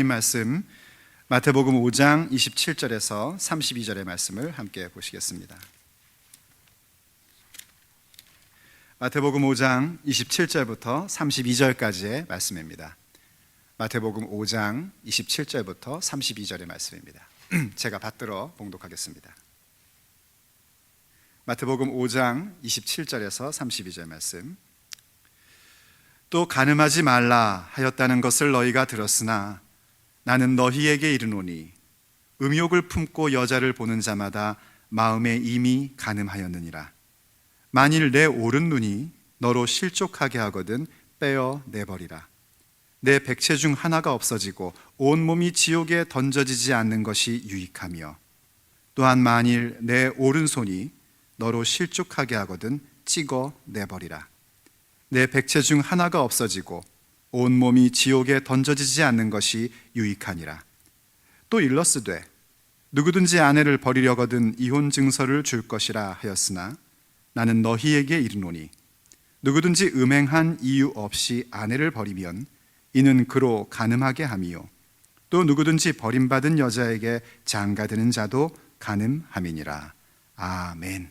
하나님 말씀 마태복음 5장 27절에서 32절의 말씀을 함께 보시겠습니다. 마태복음 5장 27절부터 32절까지의 말씀입니다. 마태복음 5장 27절부터 32절의 말씀입니다. 제가 받들어 봉독하겠습니다. 마태복음 5장 27절에서 32절 말씀. 또 간음하지 말라 하였다는 것을 너희가 들었으나 나는 너희에게 이르노니 음욕을 품고 여자를 보는 자마다 마음에 이미 간음하였느니라. 만일 내 오른 눈이 너로 실족하게 하거든 빼어 내버리라. 내 백체 중 하나가 없어지고 온 몸이 지옥에 던져지지 않는 것이 유익하며, 또한 만일 내 오른손이 너로 실족하게 하거든 찍어 내버리라. 내 백체 중 하나가 없어지고 온 몸이 지옥에 던져지지 않는 것이 유익하니라. 또 일러스되 누구든지 아내를 버리려거든 이혼 증서를 줄 것이라 하였으나 나는 너희에게 이르노니 누구든지 음행한 이유 없이 아내를 버리면 이는 그로 간음하게 함이요 또 누구든지 버림받은 여자에게 장가드는 자도 간음함이니라. 아멘.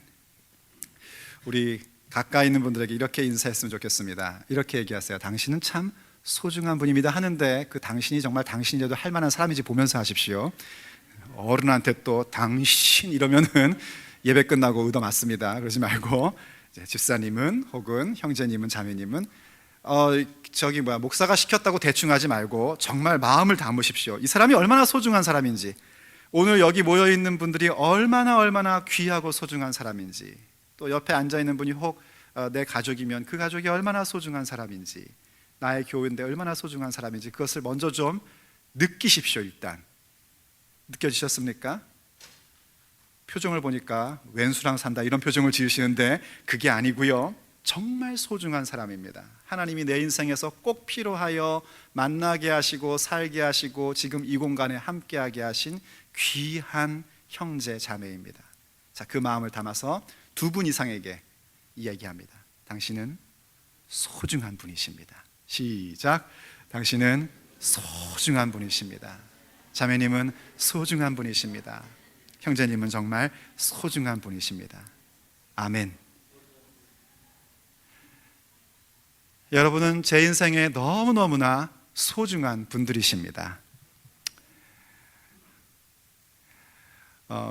우리 가까이 있는 분들에게 이렇게 인사했으면 좋겠습니다. 이렇게 얘기하세요. 당신은 참 소중한 분입니다 하는데 그 당신이 정말 당신이라도 할 만한 사람인지 보면서 하십시오. 어른한테 또 당신 이러면은 예배 끝나고 의도 맞습니다. 그러지 말고 집사님은 혹은 형제님은 자매님은 목사가 시켰다고 대충 하지 말고 정말 마음을 담으십시오. 이 사람이 얼마나 소중한 사람인지, 오늘 여기 모여있는 분들이 얼마나 귀하고 소중한 사람인지, 또 옆에 앉아있는 분이 혹 내 가족이면 그 가족이 얼마나 소중한 사람인지, 나의 교회인데 얼마나 소중한 사람인지 그것을 먼저 좀 느끼십시오. 일단 느껴지셨습니까? 표정을 보니까 왼수랑 산다 이런 표정을 지으시는데 그게 아니고요, 정말 소중한 사람입니다. 하나님이 내 인생에서 꼭 필요하여 만나게 하시고 살게 하시고 지금 이 공간에 함께하게 하신 귀한 형제 자매입니다. 자, 그 마음을 담아서 두 분 이상에게 이야기합니다. 당신은 소중한 분이십니다. 시작. 당신은 소중한 분이십니다. 자매님은 소중한 분이십니다. 형제님은 정말 소중한 분이십니다. 아멘. 여러분은 제 인생에 너무너무나 소중한 분들이십니다.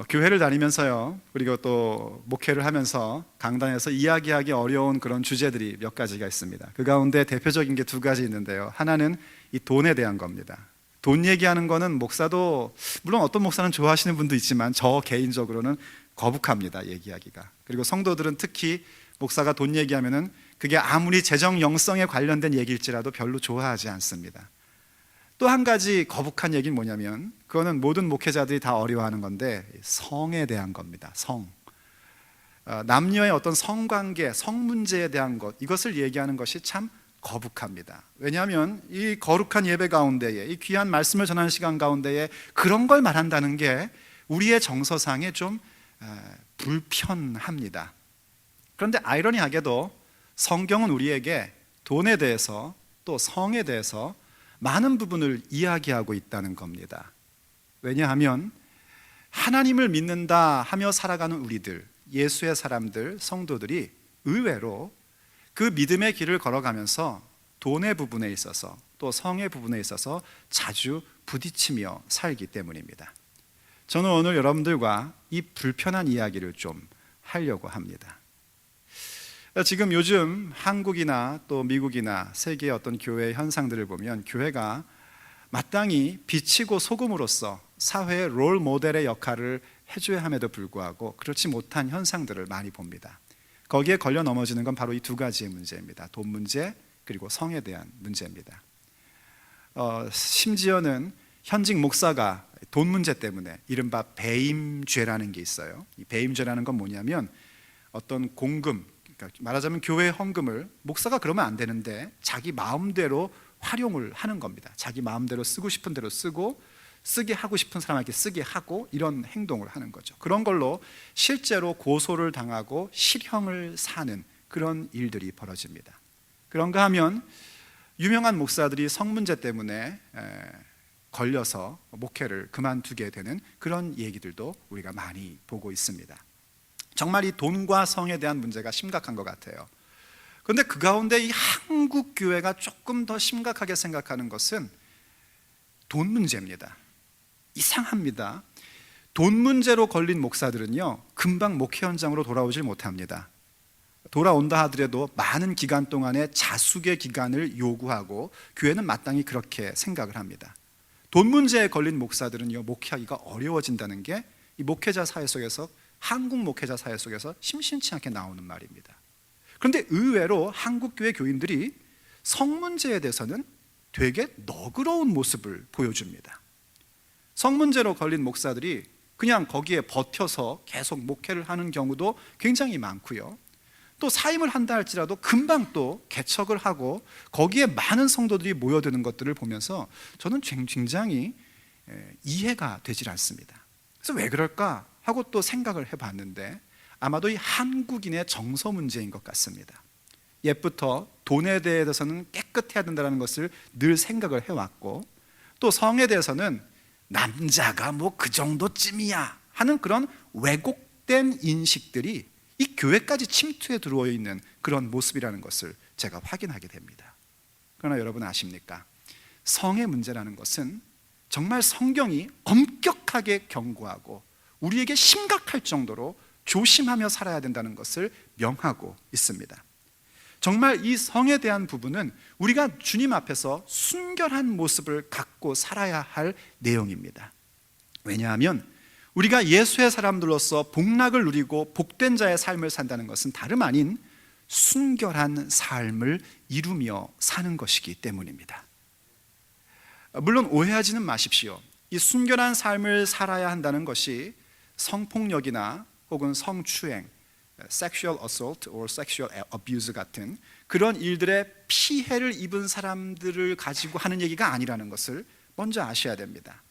교회를 다니면서요, 그리고 또 목회를 하면서 강단에서 이야기하기 어려운 그런 주제들이 몇 가지가 있습니다. 그 가운데 대표적인 게 두 가지 있는데요. 하나는 이 돈에 대한 겁니다. 돈 얘기하는 거는 목사도, 물론 어떤 목사는 좋아하시는 분도 있지만 저 개인적으로는 거북합니다, 얘기하기가. 그리고 성도들은 특히 목사가 돈 얘기하면은 그게 아무리 재정 영성에 관련된 얘기일지라도 별로 좋아하지 않습니다. 또 한 가지 거북한 얘기는 뭐냐면, 그거는 모든 목회자들이 다 어려워하는 건데 성에 대한 겁니다. 성. 남녀의 어떤 성관계, 성문제에 대한 것, 이것을 얘기하는 것이 참 거북합니다. 왜냐하면 이 거룩한 예배 가운데에, 이 귀한 말씀을 전하는 시간 가운데에 그런 걸 말한다는 게 우리의 정서상에 좀 불편합니다. 그런데 아이러니하게도 성경은 우리에게 돈에 대해서 또 성에 대해서 많은 부분을 이야기하고 있다는 겁니다. 왜냐하면 하나님을 믿는다 하며 살아가는 우리들, 예수의 사람들, 성도들이 의외로 그 믿음의 길을 걸어가면서 돈의 부분에 있어서 또 성의 부분에 있어서 자주 부딪히며 살기 때문입니다. 저는 오늘 여러분들과 이 불편한 이야기를 좀 하려고 합니다. 지금 요즘 한국이나 또 미국이나 세계의 어떤 교회의 현상들을 보면 교회가 마땅히 빛이고 소금으로서 사회의 롤 모델의 역할을 해줘야 함에도 불구하고 그렇지 못한 현상들을 많이 봅니다. 거기에 걸려 넘어지는 건 바로 이 두 가지의 문제입니다. 돈 문제 그리고 성에 대한 문제입니다. 심지어는 현직 목사가 돈 문제 때문에 이른바 배임죄라는 게 있어요. 이 배임죄라는 건 뭐냐면 어떤 공금, 그러니까 말하자면 교회 헌금을 목사가 그러면 안 되는데 자기 마음대로 활용을 하는 겁니다. 자기 마음대로 쓰고 싶은 대로 쓰고 쓰게 하고 싶은 사람에게 쓰게 하고 이런 행동을 하는 거죠. 그런 걸로 실제로 고소를 당하고 실형을 사는 그런 일들이 벌어집니다. 그런가 하면 유명한 목사들이 성 문제 때문에 걸려서 목회를 그만두게 되는 그런 얘기들도 우리가 많이 보고 있습니다. 정말 이 돈과 성에 대한 문제가 심각한 것 같아요. 그런데 그 가운데 이 한국 교회가 조금 더 심각하게 생각하는 것은 돈 문제입니다. 이상합니다. 돈 문제로 걸린 목사들은요, 금방 목회 현장으로 돌아오질 못합니다. 돌아온다 하더라도 많은 기간 동안에 자숙의 기간을 요구하고 교회는 마땅히 그렇게 생각을 합니다. 돈 문제에 걸린 목사들은요, 목회하기가 어려워진다는 게 이 목회자 사회 속에서, 한국 목회자 사회 속에서 심심치 않게 나오는 말입니다. 그런데 의외로 한국 교회 교인들이 성 문제에 대해서는 되게 너그러운 모습을 보여줍니다. 성 문제로 걸린 목사들이 그냥 거기에 버텨서 계속 목회를 하는 경우도 굉장히 많고요. 또 사임을 한다 할지라도 금방 또 개척을 하고 거기에 많은 성도들이 모여드는 것들을 보면서 저는 굉장히 이해가 되질 않습니다. 그래서 왜 그럴까 하고 또 생각을 해봤는데 아마도 이 한국인의 정서 문제인 것 같습니다. 옛부터 돈에 대해서는 깨끗해야 된다는 것을 늘 생각을 해왔고, 또 성에 대해서는 남자가 뭐 그 정도쯤이야 하는 그런 왜곡된 인식들이 이 교회까지 침투해 들어와 있는 그런 모습이라는 것을 제가 확인하게 됩니다. 그러나 여러분 아십니까? 성의 문제라는 것은 정말 성경이 엄격하게 경고하고 우리에게 심각할 정도로 조심하며 살아야 된다는 것을 명하고 있습니다. 정말 이 성에 대한 부분은 우리가 주님 앞에서 순결한 모습을 갖고 살아야 할 내용입니다. 왜냐하면 우리가 예수의 사람들로서 복락을 누리고 복된 자의 삶을 산다는 것은 다름 아닌 순결한 삶을 이루며 사는 것이기 때문입니다. 물론 오해하지는 마십시오. 이 순결한 삶을 살아야 한다는 것이 성폭력이나 혹은 성추행, sexual assault or sexual abuse 같은 그런 일들의 피해를 입은 사람들을 가지고 하는 얘기가 아니라는 것을 먼저 아셔야 됩니다.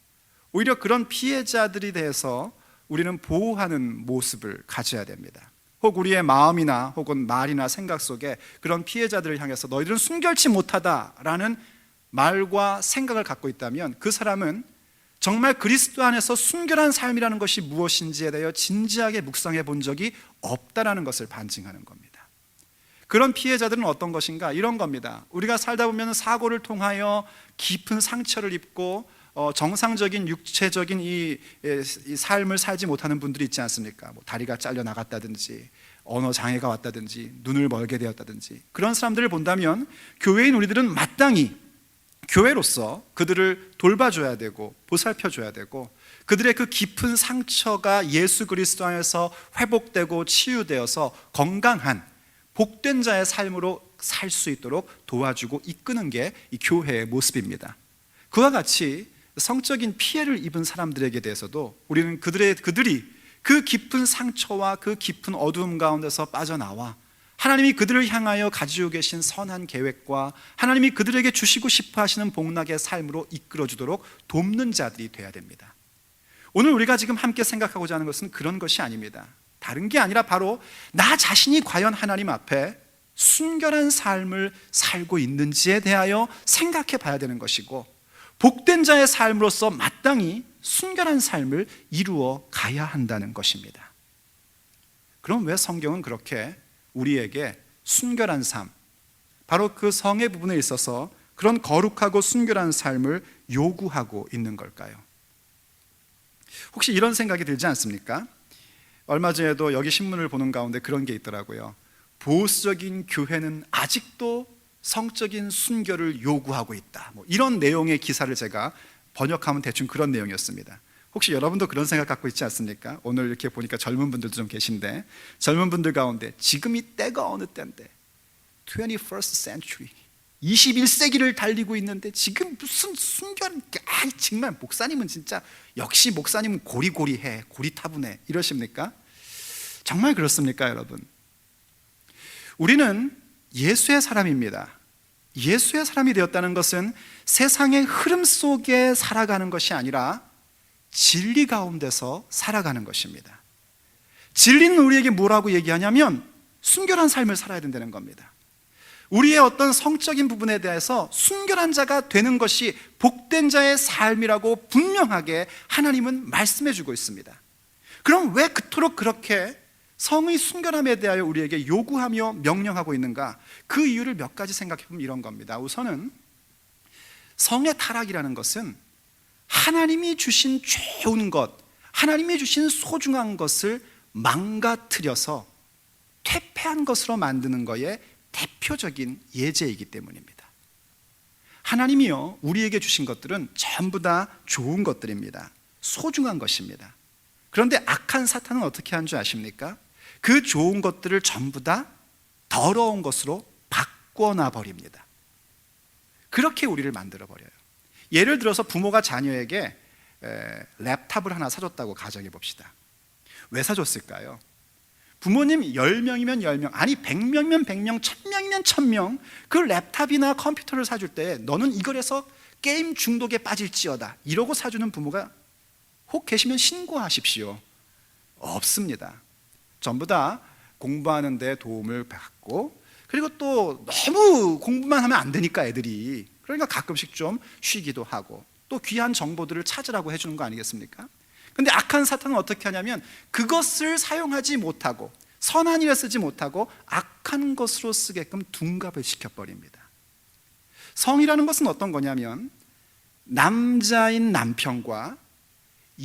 오히려 그런 피해자들에 대해서 우리는 보호하는 모습을 가져야 됩니다. 혹 우리의 마음이나 혹은 말이나 생각 속에 그런 피해자들을 향해서 너희들은 순결치 못하다라는 말과 생각을 갖고 있다면 그 사람은 정말 그리스도 안에서 순결한 삶이라는 것이 무엇인지에 대하여 진지하게 묵상해 본 적이 없다라는 것을 반증하는 겁니다. 그런 피해자들은 어떤 것인가? 이런 겁니다. 우리가 살다 보면 사고를 통하여 깊은 상처를 입고 정상적인 육체적인 이 삶을 살지 못하는 분들이 있지 않습니까? 뭐 다리가 잘려 나갔다든지 언어 장애가 왔다든지 눈을 멀게 되었다든지 그런 사람들을 본다면 교회인 우리들은 마땅히 교회로서 그들을 돌봐줘야 되고 보살펴줘야 되고 그들의 그 깊은 상처가 예수 그리스도 안에서 회복되고 치유되어서 건강한 복된 자의 삶으로 살 수 있도록 도와주고 이끄는 게 이 교회의 모습입니다. 그와 같이 성적인 피해를 입은 사람들에게 대해서도 우리는 그들이 그 깊은 상처와 그 깊은 어두움 가운데서 빠져나와 하나님이 그들을 향하여 가지고 계신 선한 계획과 하나님이 그들에게 주시고 싶어 하시는 복락의 삶으로 이끌어주도록 돕는 자들이 되어야 됩니다. 오늘 우리가 지금 함께 생각하고자 하는 것은 그런 것이 아닙니다. 다른 게 아니라 바로 나 자신이 과연 하나님 앞에 순결한 삶을 살고 있는지에 대하여 생각해 봐야 되는 것이고 복된 자의 삶으로서 마땅히 순결한 삶을 이루어 가야 한다는 것입니다. 그럼 왜 성경은 그렇게 우리에게 순결한 삶, 바로 그 성의 부분에 있어서 그런 거룩하고 순결한 삶을 요구하고 있는 걸까요? 혹시 이런 생각이 들지 않습니까? 얼마 전에도 여기 신문을 보는 가운데 그런 게 있더라고요. 보수적인 교회는 아직도 성적인 순결을 요구하고 있다. 뭐 이런 내용의 기사를 제가 번역하면 대충 그런 내용이었습니다. 혹시 여러분도 그런 생각 갖고 있지 않습니까? 오늘 이렇게 보니까 젊은 분들도 좀 계신데 젊은 분들 가운데 지금이 때가 어느 때인데 21st century 21세기를 달리고 있는데 지금 무슨 순결, 정말 목사님은 진짜 역시 목사님은 고리고리해, 고리타분해 이러십니까? 정말 그렇습니까 여러분? 우리는 예수의 사람입니다. 예수의 사람이 되었다는 것은 세상의 흐름 속에 살아가는 것이 아니라 진리 가운데서 살아가는 것입니다. 진리는 우리에게 뭐라고 얘기하냐면 순결한 삶을 살아야 된다는 겁니다. 우리의 어떤 성적인 부분에 대해서 순결한 자가 되는 것이 복된 자의 삶이라고 분명하게 하나님은 말씀해 주고 있습니다. 그럼 왜 그토록 그렇게 성의 순결함에 대하여 우리에게 요구하며 명령하고 있는가? 그 이유를 몇 가지 생각해 보면 이런 겁니다. 우선은 성의 타락이라는 것은 하나님이 주신 좋은 것, 하나님이 주신 소중한 것을 망가뜨려서 퇴폐한 것으로 만드는 것의 대표적인 예제이기 때문입니다. 하나님이요, 우리에게 주신 것들은 전부 다 좋은 것들입니다. 소중한 것입니다. 그런데 악한 사탄은 어떻게 하는 줄 아십니까? 그 좋은 것들을 전부 다 더러운 것으로 바꿔놔 버립니다. 그렇게 우리를 만들어 버려요. 예를 들어서 부모가 자녀에게 랩탑을 하나 사줬다고 가정해 봅시다. 왜 사줬을까요? 부모님 10명이면 10명, 아니 100명이면 100명, 1000명이면 1000명 그 랩탑이나 컴퓨터를 사줄 때 너는 이걸 해서 게임 중독에 빠질지어다 이러고 사주는 부모가 혹 계시면 신고하십시오. 없습니다. 전부 다 공부하는 데 도움을 받고, 그리고 또 너무 공부만 하면 안 되니까 애들이, 그러니까 가끔씩 좀 쉬기도 하고 또 귀한 정보들을 찾으라고 해주는 거 아니겠습니까? 근데 악한 사탄은 어떻게 하냐면 그것을 사용하지 못하고 선한 일에 쓰지 못하고 악한 것으로 쓰게끔 둔갑을 시켜버립니다. 성이라는 것은 어떤 거냐면 남자인 남편과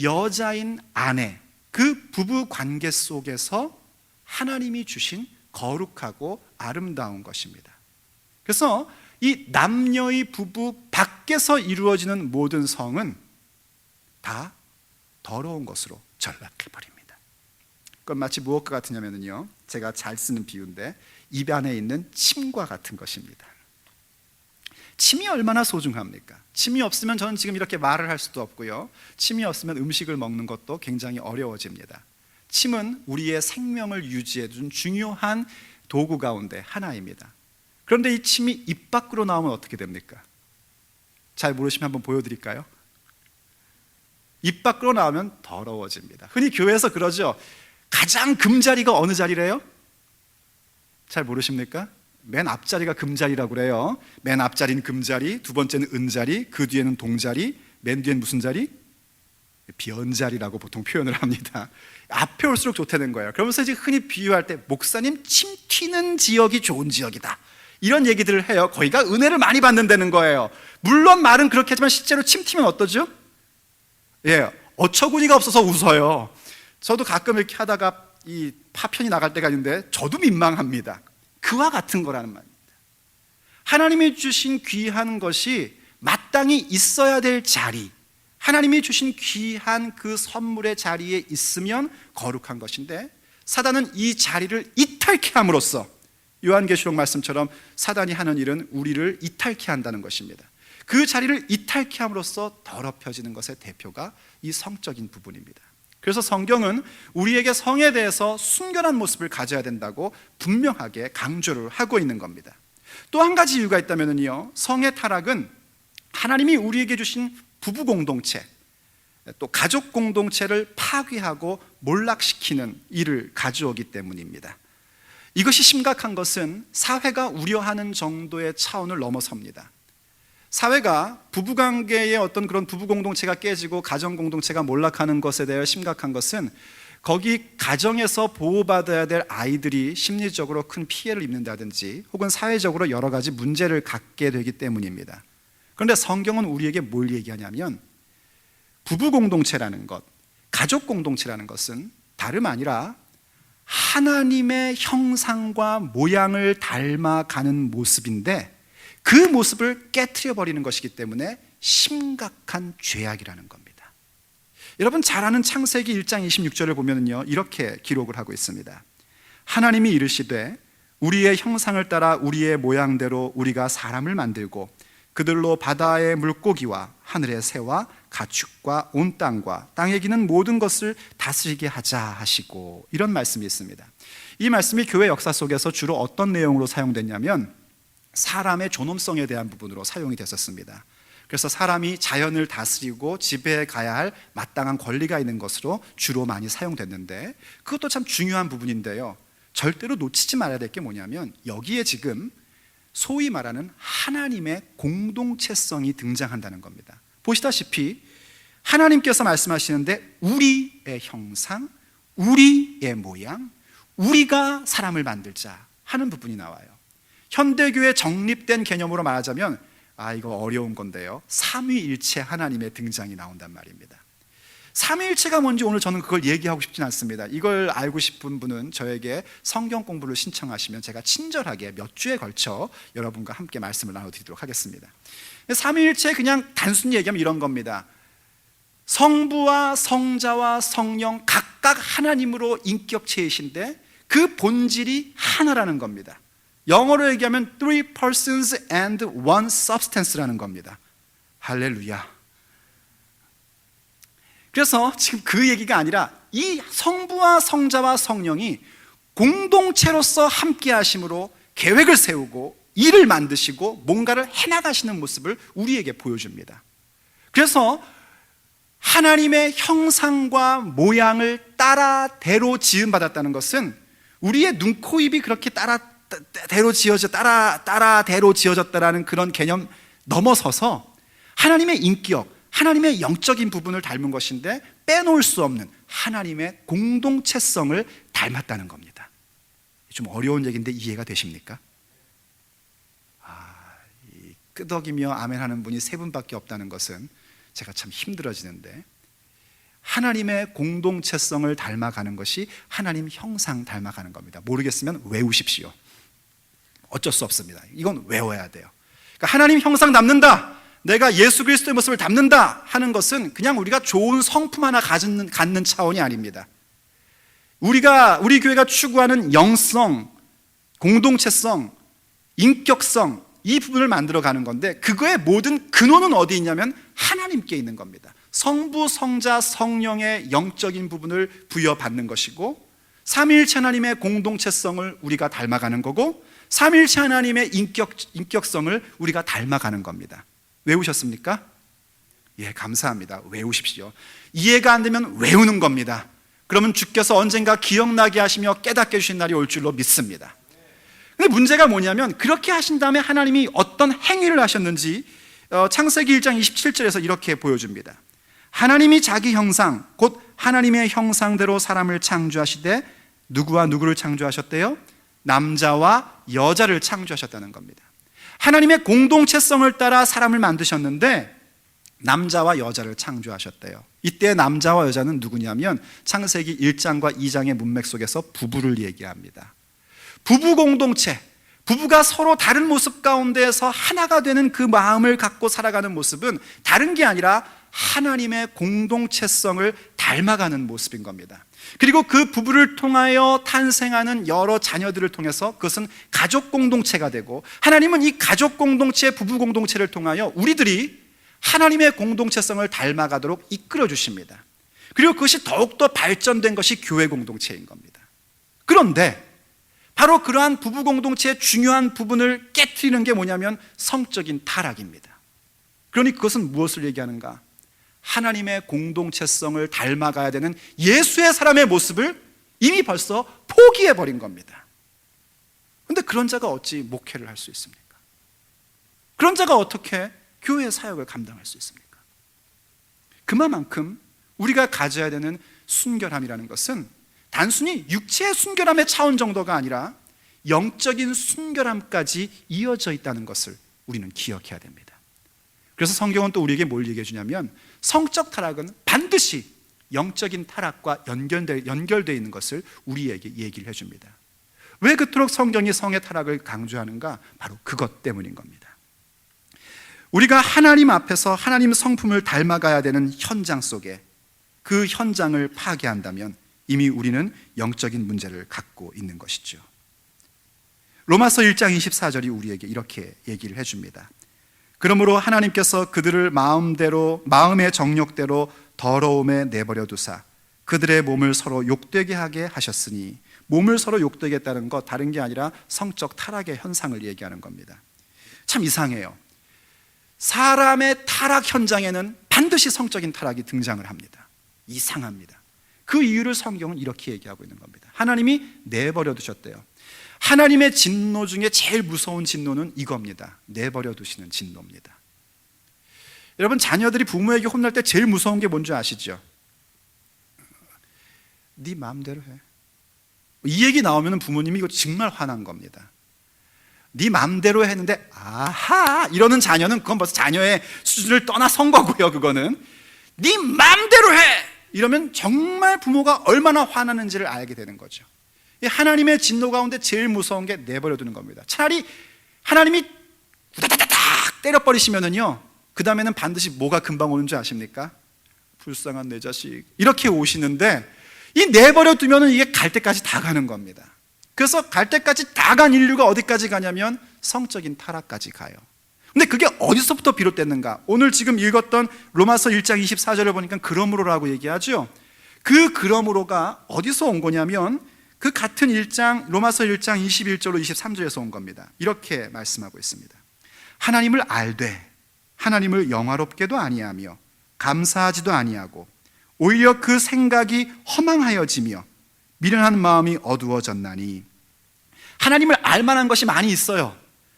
여자인 아내, 그 부부 관계 속에서 하나님이 주신 거룩하고 아름다운 것입니다. 그래서 이 남녀의 부부 밖에서 이루어지는 모든 성은 다 더러운 것으로 전락해버립니다. 그건 마치 무엇과 같으냐면요, 제가 잘 쓰는 비유인데 입 안에 있는 침과 같은 것입니다. 침이 얼마나 소중합니까? 침이 없으면 저는 지금 이렇게 말을 할 수도 없고요, 침이 없으면 음식을 먹는 것도 굉장히 어려워집니다. 침은 우리의 생명을 유지해 준 중요한 도구 가운데 하나입니다. 그런데 이 침이 입 밖으로 나오면 어떻게 됩니까? 잘 모르시면 한번 보여드릴까요? 입 밖으로 나오면 더러워집니다. 흔히 교회에서 그러죠. 가장 금자리가 어느 자리래요? 잘 모르십니까? 맨 앞자리가 금자리라고 그래요. 맨 앞자리는 금자리, 두 번째는 은자리, 그 뒤에는 동자리, 맨 뒤에는 무슨 자리? 변자리라고 보통 표현을 합니다. 앞에 올수록 좋다는 거예요. 그러면서 이제 흔히 비유할 때 목사님 침 튀는 지역이 좋은 지역이다, 이런 얘기들을 해요. 거기가 은혜를 많이 받는다는 거예요. 물론 말은 그렇게 하지만 실제로 침 튀면 어떠죠? 예, 어처구니가 없어서 웃어요. 저도 가끔 이렇게 하다가 이 파편이 나갈 때가 있는데 저도 민망합니다. 그와 같은 거라는 말입니다. 하나님이 주신 귀한 것이 마땅히 있어야 될 자리, 하나님이 주신 귀한 그 선물의 자리에 있으면 거룩한 것인데, 사단은 이 자리를 이탈케 함으로써, 요한계시록 말씀처럼 사단이 하는 일은 우리를 이탈케 한다는 것입니다. 그 자리를 이탈케 함으로써 더럽혀지는 것의 대표가 이 성적인 부분입니다. 그래서 성경은 우리에게 성에 대해서 순결한 모습을 가져야 된다고 분명하게 강조를 하고 있는 겁니다. 또 한 가지 이유가 있다면요, 성의 타락은 하나님이 우리에게 주신 부부 공동체, 또 가족 공동체를 파괴하고 몰락시키는 일을 가져오기 때문입니다. 이것이 심각한 것은 사회가 우려하는 정도의 차원을 넘어섭니다. 사회가 부부관계의 어떤 그런 부부 공동체가 깨지고 가정 공동체가 몰락하는 것에 대해 심각한 것은 거기 가정에서 보호받아야 될 아이들이 심리적으로 큰 피해를 입는다든지 혹은 사회적으로 여러 가지 문제를 갖게 되기 때문입니다. 그런데 성경은 우리에게 뭘 얘기하냐면 부부 공동체라는 것, 가족 공동체라는 것은 다름 아니라 하나님의 형상과 모양을 닮아가는 모습인데 그 모습을 깨트려 버리는 것이기 때문에 심각한 죄악이라는 겁니다. 여러분 잘 아는 창세기 1장 26절을 보면요, 이렇게 기록을 하고 있습니다. 하나님이 이르시되 우리의 형상을 따라 우리의 모양대로 우리가 사람을 만들고 그들로 바다의 물고기와 하늘의 새와 가축과 온 땅과 땅에 기는 모든 것을 다스리게 하자 하시고, 이런 말씀이 있습니다. 이 말씀이 교회 역사 속에서 주로 어떤 내용으로 사용됐냐면 사람의 존엄성에 대한 부분으로 사용이 됐었습니다. 그래서 사람이 자연을 다스리고 지배해 가야 할 마땅한 권리가 있는 것으로 주로 많이 사용됐는데, 그것도 참 중요한 부분인데요, 절대로 놓치지 말아야 될 게 뭐냐면 여기에 지금 소위 말하는 하나님의 공동체성이 등장한다는 겁니다. 보시다시피 하나님께서 말씀하시는데 우리의 형상, 우리의 모양, 우리가 사람을 만들자 하는 부분이 나와요. 현대교회 정립된 개념으로 말하자면 이거 어려운 건데요, 삼위일체 하나님의 등장이 나온단 말입니다. 삼위일체가 뭔지 오늘 저는 그걸 얘기하고 싶진 않습니다. 이걸 알고 싶은 분은 저에게 성경 공부를 신청하시면 제가 친절하게 몇 주에 걸쳐 여러분과 함께 말씀을 나눠드리도록 하겠습니다. 삼위일체 그냥 단순히 얘기하면 이런 겁니다. 성부와 성자와 성령 각각 하나님으로 인격체이신데 그 본질이 하나라는 겁니다. 영어로 얘기하면 three persons and one substance라는 겁니다. 할렐루야. 그래서 지금 그 얘기가 아니라 이 성부와 성자와 성령이 공동체로서 함께 하심으로 계획을 세우고 일을 만드시고 뭔가를 해나가시는 모습을 우리에게 보여줍니다. 그래서 하나님의 형상과 모양을 따라대로 지음받았다는 것은 우리의 눈, 코, 입이 그렇게 따라대로 지어졌다라는 그런 개념 넘어서서 하나님의 인격, 하나님의 영적인 부분을 닮은 것인데 빼놓을 수 없는 하나님의 공동체성을 닮았다는 겁니다. 좀 어려운 얘기인데 이해가 되십니까? 끄덕이며 아멘 하는 분이 세 분밖에 없다는 것은 제가 참 힘들어지는데, 하나님의 공동체성을 닮아가는 것이 하나님 형상 닮아가는 겁니다. 모르겠으면 외우십시오. 어쩔 수 없습니다. 이건 외워야 돼요. 그러니까 하나님 형상 닮는다, 내가 예수 그리스도의 모습을 닮는다 하는 것은 그냥 우리가 좋은 성품 하나 갖는 차원이 아닙니다. 우리 교회가 추구하는 영성, 공동체성, 인격성, 이 부분을 만들어가는 건데 그거의 모든 근원은 어디 있냐면 하나님께 있는 겁니다. 성부, 성자, 성령의 영적인 부분을 부여받는 것이고, 삼위일체 하나님의 공동체성을 우리가 닮아가는 거고, 삼위일체 하나님의 인격성을 우리가 닮아가는 겁니다. 외우셨습니까? 예, 감사합니다. 외우십시오. 이해가 안 되면 외우는 겁니다. 그러면 주께서 언젠가 기억나게 하시며 깨닫게 해주신 날이 올 줄로 믿습니다. 근데 문제가 뭐냐면 그렇게 하신 다음에 하나님이 어떤 행위를 하셨는지 창세기 1장 27절에서 이렇게 보여줍니다. 하나님이 자기 형상, 곧 하나님의 형상대로 사람을 창조하시되 누구와 누구를 창조하셨대요? 남자와 여자를 창조하셨다는 겁니다. 하나님의 공동체성을 따라 사람을 만드셨는데 남자와 여자를 창조하셨대요. 이때 남자와 여자는 누구냐면 창세기 1장과 2장의 문맥 속에서 부부를 얘기합니다. 부부 공동체, 부부가 서로 다른 모습 가운데에서 하나가 되는 그 마음을 갖고 살아가는 모습은 다른 게 아니라 하나님의 공동체성을 닮아가는 모습인 겁니다. 그리고 그 부부를 통하여 탄생하는 여러 자녀들을 통해서 그것은 가족 공동체가 되고, 하나님은 이 가족 공동체, 부부 공동체를 통하여 우리들이 하나님의 공동체성을 닮아가도록 이끌어 주십니다. 그리고 그것이 더욱더 발전된 것이 교회 공동체인 겁니다. 그런데 바로 그러한 부부 공동체의 중요한 부분을 깨트리는 게 뭐냐면 성적인 타락입니다. 그러니 그것은 무엇을 얘기하는가? 하나님의 공동체성을 닮아가야 되는 예수의 사람의 모습을 이미 벌써 포기해버린 겁니다. 그런데 그런 자가 어찌 목회를 할 수 있습니까? 그런 자가 어떻게 교회의 사역을 감당할 수 있습니까? 그만큼 우리가 가져야 되는 순결함이라는 것은 단순히 육체의 순결함의 차원 정도가 아니라 영적인 순결함까지 이어져 있다는 것을 우리는 기억해야 됩니다. 그래서 성경은 또 우리에게 뭘 얘기해 주냐면 성적 타락은 반드시 영적인 타락과 연결되어 있는 것을 우리에게 얘기를 해줍니다. 왜 그토록 성경이 성의 타락을 강조하는가? 바로 그것 때문인 겁니다. 우리가 하나님 앞에서 하나님 성품을 닮아가야 되는 현장 속에 그 현장을 파괴한다면 이미 우리는 영적인 문제를 갖고 있는 것이죠. 로마서 1장 24절이 우리에게 이렇게 얘기를 해줍니다. 그러므로 하나님께서 그들을 마음의 정욕대로 더러움에 내버려 두사 그들의 몸을 서로 욕되게 하게 하셨으니, 몸을 서로 욕되게 했다는 것 다른 게 아니라 성적 타락의 현상을 얘기하는 겁니다. 참 이상해요. 사람의 타락 현장에는 반드시 성적인 타락이 등장을 합니다. 이상합니다. 그 이유를 성경은 이렇게 얘기하고 있는 겁니다. 하나님이 내버려 두셨대요. 하나님의 진노 중에 제일 무서운 진노는 이겁니다. 내버려 두시는 진노입니다. 여러분, 자녀들이 부모에게 혼날 때 제일 무서운 게 뭔지 아시죠? 네 마음대로 해. 이 얘기 나오면 부모님이 이거 정말 화난 겁니다. 네 마음대로 했는데 아하 이러는 자녀는 그건 벌써 자녀의 수준을 떠나선 거고요. 그거는 네 마음대로 해 이러면 정말 부모가 얼마나 화나는지를 알게 되는 거죠. 하나님의 진노 가운데 제일 무서운 게 내버려 두는 겁니다. 차라리 하나님이 후다다닥 때려버리시면은요, 그 다음에는 반드시 뭐가 금방 오는 줄 아십니까? 불쌍한 내 자식 이렇게 오시는데, 이 내버려 두면은 이게 갈 때까지 다 가는 겁니다. 그래서 갈 때까지 다 간 인류가 어디까지 가냐면 성적인 타락까지 가요. 근데 그게 어디서부터 비롯됐는가? 오늘 지금 읽었던 로마서 1장 24절을 보니까 그러므로라고 얘기하죠. 그 그러므로가 어디서 온 거냐면 그 같은 로마서 1장 21절로 23절에서 온 겁니다. 이렇게 말씀하고 있습니다. 하나님을 알되 하나님을 영화롭게도 아니하며 감사하지도 아니하고 오히려 그 생각이 허망하여지며 미련한 마음이 어두워졌나니. 하나님을 알만한 것이 많이 있어요.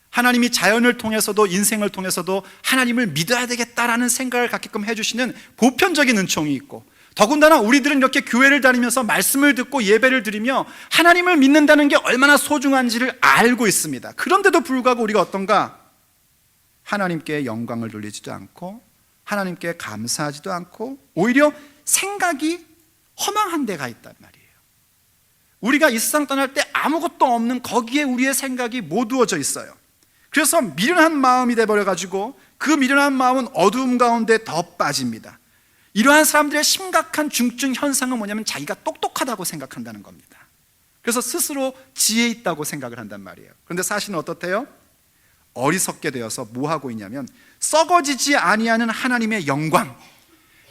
하나님이 자연을 통해서도 인생을 통해서도 하나님을 믿어야 되겠다라는 생각을 갖게끔 해주시는 보편적인 은총이 있고, 더군다나 우리들은 이렇게 교회를 다니면서 말씀을 듣고 예배를 드리며 하나님을 믿는다는 게 얼마나 소중한지를 알고 있습니다. 그런데도 불구하고 우리가 어떤가? 하나님께 영광을 돌리지도 않고 하나님께 감사하지도 않고 오히려 생각이 허망한 데가 있단 말이에요. 우리가 이 세상 떠날 때 아무것도 없는 거기에 우리의 생각이 모두어져 있어요. 그래서 미련한 마음이 돼버려가지고 그 미련한 마음은 어두움 가운데 더 빠집니다. 이러한 사람들의 심각한 중증 현상은 뭐냐면 자기가 똑똑하다고 생각한다는 겁니다. 그래서 스스로 지혜 있다고 생각을 한단 말이에요. 그런데 사실은 어떻대요? 어리석게 되어서 뭐 하고 있냐면 썩어지지 아니하는 하나님의 영광,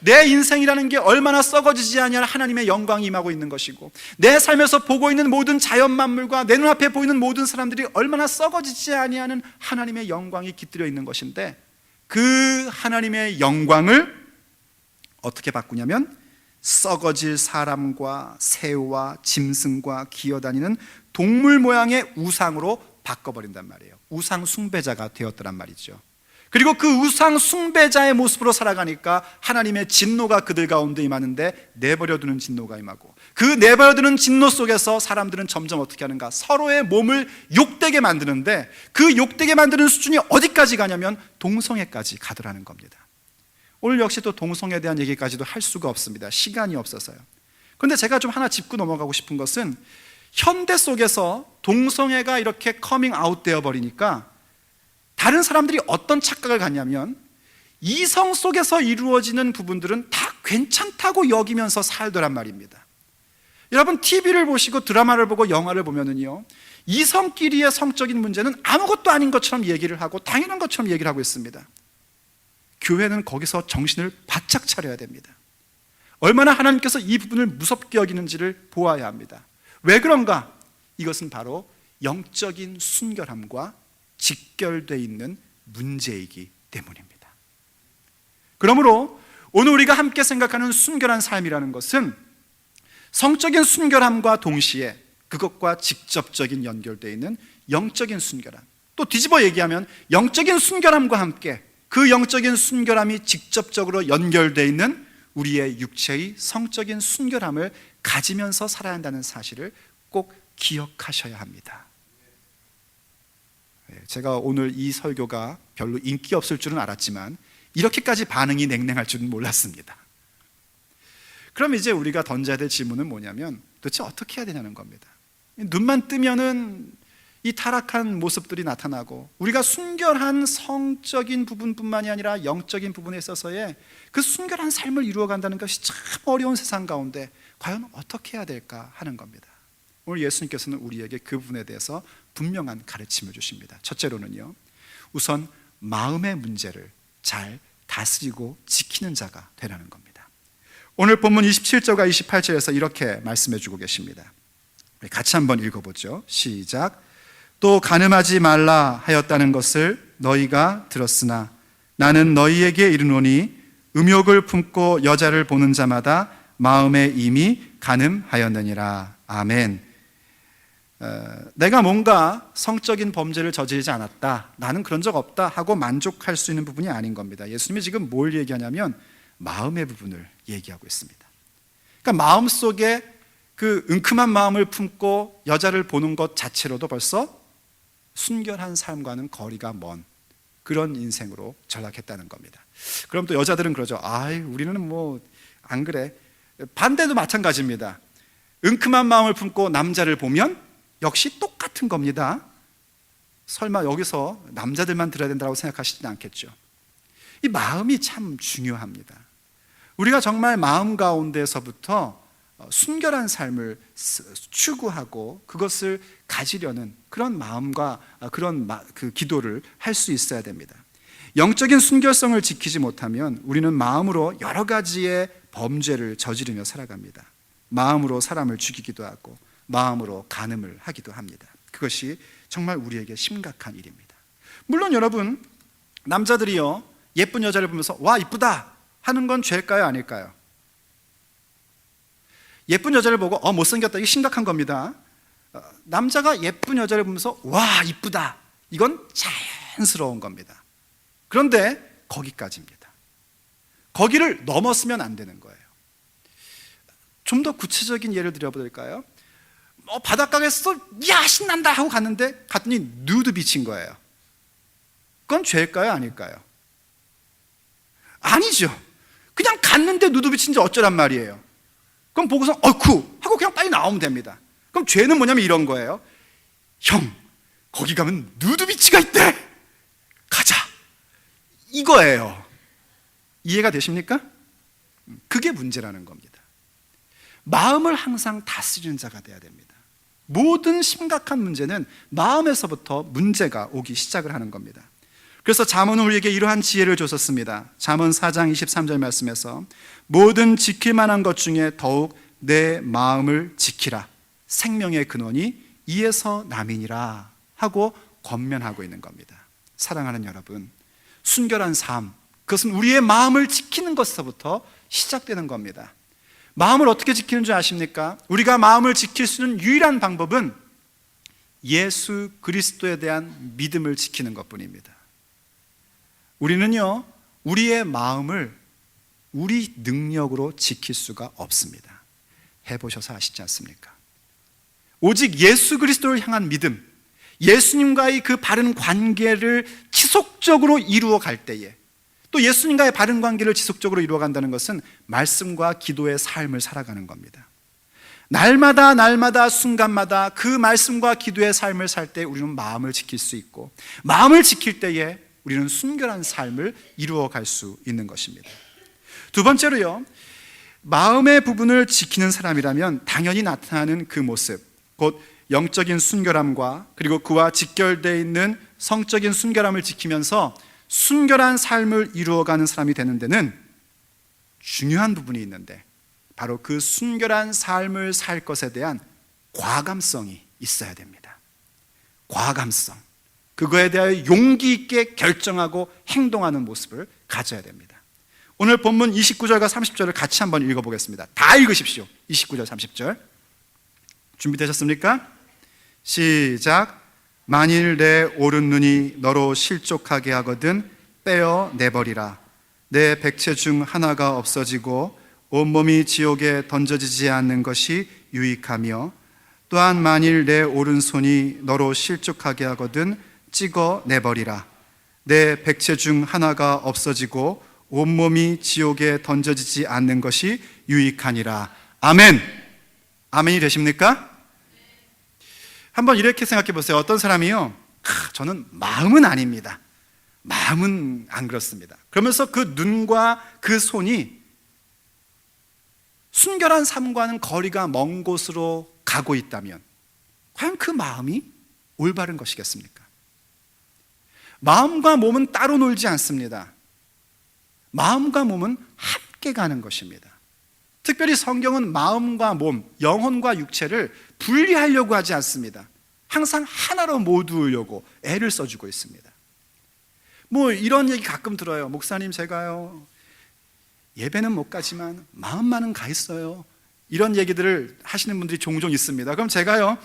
내 인생이라는 게 얼마나 썩어지지 아니하는 하나님의 영광이 임하고 있는 것이고, 내 삶에서 보고 있는 모든 자연 만물과 내 눈앞에 보이는 모든 사람들이 얼마나 썩어지지 아니하는 하나님의 영광이 깃들여 있는 것인데, 그 하나님의 영광을 어떻게 바꾸냐면 썩어질 사람과 새와 짐승과 기어다니는 동물 모양의 우상으로 바꿔버린단 말이에요. 우상 숭배자가 되었더란 말이죠. 그리고 그 우상 숭배자의 모습으로 살아가니까 하나님의 진노가 그들 가운데 임하는데, 내버려두는 진노가 임하고, 그 내버려두는 진노 속에서 사람들은 점점 어떻게 하는가? 서로의 몸을 욕되게 만드는데, 그 욕되게 만드는 수준이 어디까지 가냐면 동성애까지 가더라는 겁니다. 오늘 역시 또 동성애에 대한 얘기까지도 할 수가 없습니다. 시간이 없어서요. 그런데 제가 좀 하나 짚고 넘어가고 싶은 것은, 현대 속에서 동성애가 이렇게 커밍 아웃 되어 버리니까 다른 사람들이 어떤 착각을 갖냐면 이성 속에서 이루어지는 부분들은 다 괜찮다고 여기면서 살더란 말입니다. 여러분, TV를 보시고 드라마를 보고 영화를 보면은요, 이성끼리의 성적인 문제는 아무것도 아닌 것처럼 얘기를 하고 당연한 것처럼 얘기를 하고 있습니다. 교회는 거기서 정신을 바짝 차려야 됩니다. 얼마나 하나님께서 이 부분을 무섭게 여기는지를 보아야 합니다. 왜 그런가? 이것은 바로 영적인 순결함과 직결되어 있는 문제이기 때문입니다. 그러므로 오늘 우리가 함께 생각하는 순결한 삶이라는 것은 성적인 순결함과 동시에 그것과 직접적인 연결되어 있는 영적인 순결함, 또 뒤집어 얘기하면 영적인 순결함과 함께 그 영적인 순결함이 직접적으로 연결되어 있는 우리의 육체의 성적인 순결함을 가지면서 살아야 한다는 사실을 꼭 기억하셔야 합니다. 제가 오늘 이 설교가 별로 인기 없을 줄은 알았지만 이렇게까지 반응이 냉랭할 줄은 몰랐습니다. 그럼 이제 우리가 던져야 될 질문은 뭐냐면 도대체 어떻게 해야 되냐는 겁니다. 눈만 뜨면은 이 타락한 모습들이 나타나고, 우리가 순결한 성적인 부분뿐만이 아니라 영적인 부분에 있어서의 그 순결한 삶을 이루어간다는 것이 참 어려운 세상 가운데 과연 어떻게 해야 될까 하는 겁니다. 오늘 예수님께서는 우리에게 그 부분에 대해서 분명한 가르침을 주십니다. 첫째로는요, 우선 마음의 문제를 잘 다스리고 지키는 자가 되라는 겁니다. 오늘 본문 27절과 28절에서 이렇게 말씀해 주고 계십니다. 같이 한번 읽어보죠. 시작. 또 간음하지 말라 하였다는 것을 너희가 들었으나 나는 너희에게 이르노니 음욕을 품고 여자를 보는 자마다 마음에 이미 간음하였느니라. 아멘. 내가 뭔가 성적인 범죄를 저지르지 않았다, 나는 그런 적 없다 하고 만족할 수 있는 부분이 아닌 겁니다. 예수님이 지금 뭘 얘기하냐면 마음의 부분을 얘기하고 있습니다. 그러니까 마음속에 그 은큼한 마음을 품고 여자를 보는 것 자체로도 벌써 순결한 삶과는 거리가 먼 그런 인생으로 전락했다는 겁니다. 그럼 또 여자들은 그러죠. 우리는 뭐 안 그래. 반대도 마찬가지입니다. 은큼한 마음을 품고 남자를 보면 역시 똑같은 겁니다. 설마 여기서 남자들만 들어야 된다고 생각하시지는 않겠죠. 이 마음이 참 중요합니다. 우리가 정말 마음 가운데서부터 순결한 삶을 추구하고 그것을 가지려는 그런 마음과 그런 그 기도를 할 수 있어야 됩니다. 영적인 순결성을 지키지 못하면 우리는 마음으로 여러 가지의 범죄를 저지르며 살아갑니다. 마음으로 사람을 죽이기도 하고 마음으로 간음을 하기도 합니다. 그것이 정말 우리에게 심각한 일입니다. 물론 여러분, 남자들이요 예쁜 여자를 보면서 와 이쁘다 하는 건 죄일까요, 아닐까요? 예쁜 여자를 보고 못생겼다, 이게 심각한 겁니다. 남자가 예쁜 여자를 보면서 와 이쁘다, 이건 자연스러운 겁니다. 그런데 거기까지입니다. 거기를 넘었으면 안 되는 거예요. 좀 더 구체적인 예를 드려볼까요? 바닷가에서 야 신난다 하고 갔더니 누드 비친 거예요. 그건 죄일까요, 아닐까요? 아니죠. 그냥 갔는데 누드 비친지 어쩌란 말이에요. 그럼 보고서 어이쿠 하고 그냥 빨리 나오면 됩니다. 그럼 죄는 뭐냐면 이런 거예요. 형, 거기 가면 누드 비치가 있대, 가자, 이거예요. 이해가 되십니까? 그게 문제라는 겁니다. 마음을 항상 다스리는 자가 돼야 됩니다. 모든 심각한 문제는 마음에서부터 문제가 오기 시작을 하는 겁니다. 그래서 잠언은 우리에게 이러한 지혜를 줬었습니다. 잠언 4장 23절 말씀에서 모든 지킬 만한 것 중에 더욱 내 마음을 지키라, 생명의 근원이 이에서 남이니라 하고 권면하고 있는 겁니다. 사랑하는 여러분, 순결한 삶, 그것은 우리의 마음을 지키는 것서부터 시작되는 겁니다. 마음을 어떻게 지키는 줄 아십니까? 우리가 마음을 지킬 수 있는 유일한 방법은 예수 그리스도에 대한 믿음을 지키는 것뿐입니다. 우리는요, 우리의 마음을 우리 능력으로 지킬 수가 없습니다. 해보셔서 아시지 않습니까? 오직 예수 그리스도를 향한 믿음, 예수님과의 그 바른 관계를 지속적으로 이루어 갈 때에, 또 예수님과의 바른 관계를 지속적으로 이루어간다는 것은 말씀과 기도의 삶을 살아가는 겁니다. 날마다 순간마다 그 말씀과 기도의 삶을 살 때 우리는 마음을 지킬 수 있고, 마음을 지킬 때에 우리는 순결한 삶을 이루어갈 수 있는 것입니다. 두 번째로요, 마음의 부분을 지키는 사람이라면 당연히 나타나는 그 모습, 곧 영적인 순결함과 그리고 그와 직결되어 있는 성적인 순결함을 지키면서 순결한 삶을 이루어가는 사람이 되는 데는 중요한 부분이 있는데, 바로 그 순결한 삶을 살 것에 대한 과감성이 있어야 됩니다. 과감성, 그거에 대하여 용기 있게 결정하고 행동하는 모습을 가져야 됩니다. 오늘 본문 29절과 30절을 같이 한번 읽어보겠습니다. 다 읽으십시오. 29절 30절 준비되셨습니까? 시작. 만일 내 오른 눈이 너로 실족하게 하거든 빼어내버리라. 내 백체 중 하나가 없어지고 온몸이 지옥에 던져지지 않는 것이 유익하며, 또한 만일 내 오른손이 너로 실족하게 하거든 찍어내버리라. 내 백체 중 하나가 없어지고 온몸이 지옥에 던져지지 않는 것이 유익하니라. 아멘. 아멘이 되십니까? 한번 이렇게 생각해 보세요. 어떤 사람이요, 저는 마음은 아닙니다, 마음은 안 그렇습니다, 그러면서 그 눈과 그 손이 순결한 삶과는 거리가 먼 곳으로 가고 있다면 과연 그 마음이 올바른 것이겠습니까? 마음과 몸은 따로 놀지 않습니다. 마음과 몸은 함께 가는 것입니다. 특별히 성경은 마음과 몸, 영혼과 육체를 분리하려고 하지 않습니다. 항상 하나로 모두려고 애를 써주고 있습니다. 뭐 이런 얘기 가끔 들어요. 목사님, 제가요 예배는 못 가지만 마음만은 가 있어요. 이런 얘기들을 하시는 분들이 종종 있습니다. 그럼 제가요,